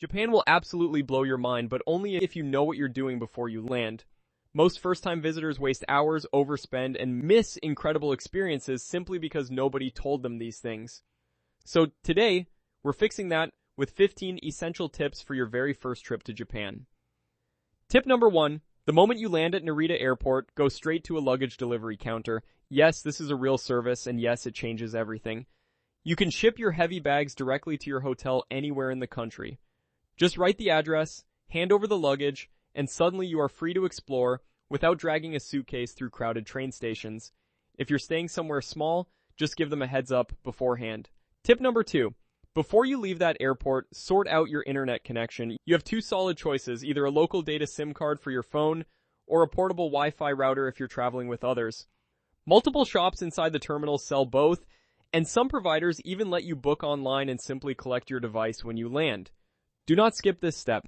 Japan will absolutely blow your mind, but only if you know what you're doing before you land. Most first-time visitors waste hours, overspend, and miss incredible experiences simply because nobody told them these things. So today, we're fixing that with 15 essential tips for your very first trip to Japan. Tip number 1, the moment you land at Narita Airport, go straight to a luggage delivery counter. Yes, this is a real service, and yes, it changes everything. You can ship your heavy bags directly to your hotel anywhere in the country. Just write the address, hand over the luggage, and suddenly you are free to explore without dragging a suitcase through crowded train stations. If you're staying somewhere small, just give them a heads up beforehand. Tip number 2. Before you leave that airport, sort out your internet connection. You have two solid choices, either a local data SIM card for your phone or a portable Wi-Fi router if you're traveling with others. Multiple shops inside the terminal sell both, and some providers even let you book online and simply collect your device when you land. Do not skip this step.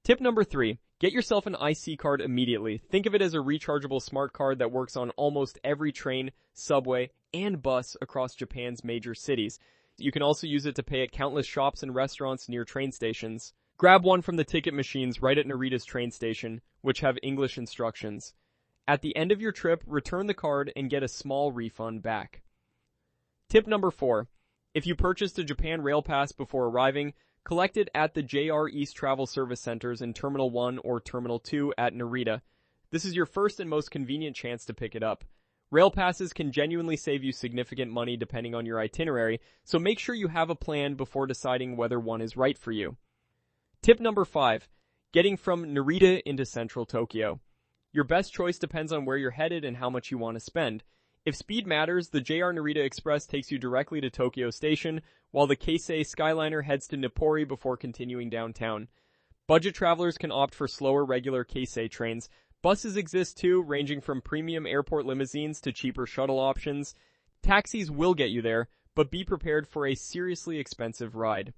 Tip number 3. Get yourself an IC card immediately. Think of it as a rechargeable smart card that works on almost every train, subway, and bus across Japan's major cities. You can also use it to pay at countless shops and restaurants near train stations. Grab one from the ticket machines right at Narita's train station, which have English instructions. At the end of your trip, return the card and get a small refund back. Tip number 4. If you purchased a Japan Rail Pass before arriving, collect it at the JR East Travel Service Centers in Terminal 1 or Terminal 2 at Narita. This is your first and most convenient chance to pick it up. Rail passes can genuinely save you significant money depending on your itinerary, so make sure you have a plan before deciding whether one is right for you. Tip number 5. Getting from Narita into central Tokyo. Your best choice depends on where you're headed and how much you want to spend. If speed matters, the JR Narita Express takes you directly to Tokyo Station, while the Keisei Skyliner heads to Nippori before continuing downtown. Budget travelers can opt for slower regular Keisei trains. Buses exist too, ranging from premium airport limousines to cheaper shuttle options. Taxis will get you there, but be prepared for a seriously expensive ride.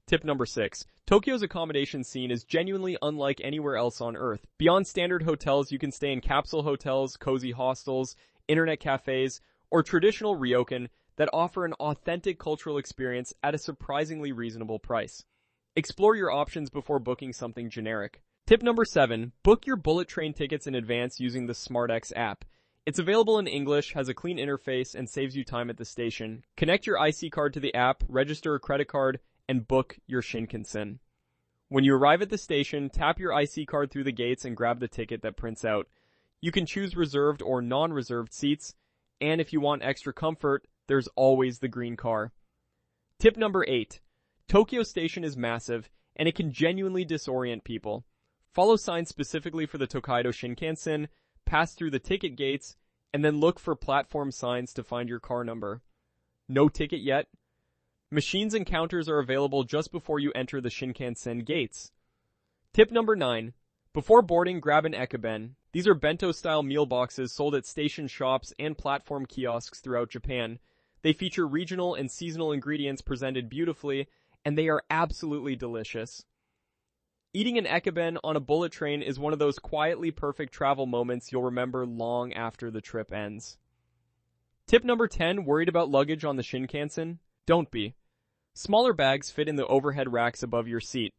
Tip number 6. Tokyo's accommodation scene is genuinely unlike anywhere else on Earth. Beyond standard hotels, you can stay in capsule hotels, cozy hostels, internet cafes, or traditional ryokan that offer an authentic cultural experience at a surprisingly reasonable price. Explore your options before booking something generic. Tip number 7. Book your bullet train tickets in advance using the SmartX app. It's available in English, has a clean interface, and saves you time at the station. Connect your IC card to the app, register a credit card, and book your Shinkansen. When you arrive at the station, tap your IC card through the gates and grab the ticket that prints out. You can choose reserved or non-reserved seats, and if you want extra comfort, there's always the green car. Tip number 8. Tokyo Station is massive, and it can genuinely disorient people. Follow signs specifically for the Tokaido Shinkansen, pass through the ticket gates, and then look for platform signs to find your car number. No ticket yet? Machines and counters are available just before you enter the Shinkansen gates. Tip number 9. Before boarding, grab an ekeben. These are bento-style meal boxes sold at station shops and platform kiosks throughout Japan. They feature regional and seasonal ingredients presented beautifully, and they are absolutely delicious. Eating an ekeben on a bullet train is one of those quietly perfect travel moments you'll remember long after the trip ends. Tip number 10. Worried about luggage on the Shinkansen? Don't be. Smaller bags fit in the overhead racks above your seat.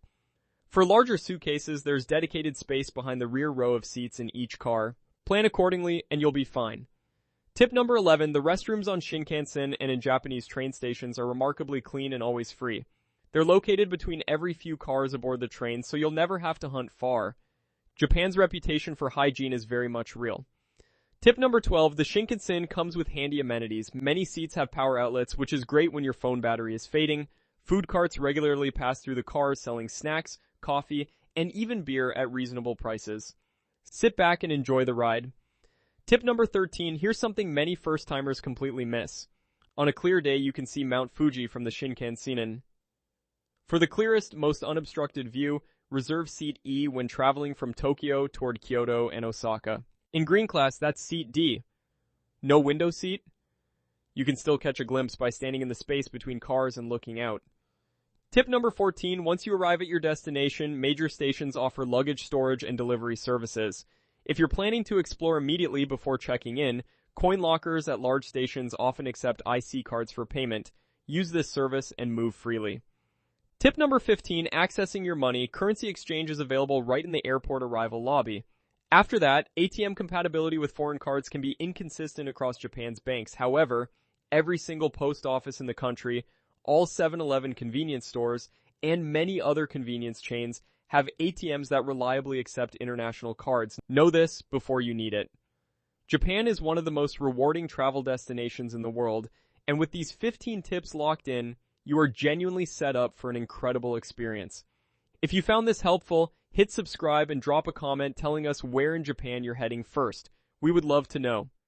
For larger suitcases, there's dedicated space behind the rear row of seats in each car. Plan accordingly, and you'll be fine. Tip number 11. The restrooms on Shinkansen and in Japanese train stations are remarkably clean and always free. They're located between every few cars aboard the train, so you'll never have to hunt far. Japan's reputation for hygiene is very much real. Tip number 12. The Shinkansen comes with handy amenities. Many seats have power outlets, which is great when your phone battery is fading. Food carts regularly pass through the cars selling snacks, coffee, and even beer at reasonable prices. Sit back and enjoy the ride. Tip number 13. Here's something many first-timers completely miss. On a clear day, you can see Mount Fuji from the Shinkansen. For the clearest, most unobstructed view, reserve seat E when traveling from Tokyo toward Kyoto and Osaka. In green class, that's seat D. No window seat? You can still catch a glimpse by standing in the space between cars and looking out. Tip number 14. Once you arrive at your destination, major stations offer luggage storage and delivery services. If you're planning to explore immediately before checking in, coin lockers at large stations often accept IC cards for payment. Use this service and move freely. Tip number 15, accessing your money. Currency exchange is available right in the airport arrival lobby. After that, ATM compatibility with foreign cards can be inconsistent across Japan's banks. However, every single post office in the country, all 7-Eleven convenience stores, and many other convenience chains have ATMs that reliably accept international cards. Know this before you need it. Japan is one of the most rewarding travel destinations in the world, and with these 15 tips locked in, you are genuinely set up for an incredible experience. If you found this helpful, hit subscribe and drop a comment telling us where in Japan you're heading first. We would love to know.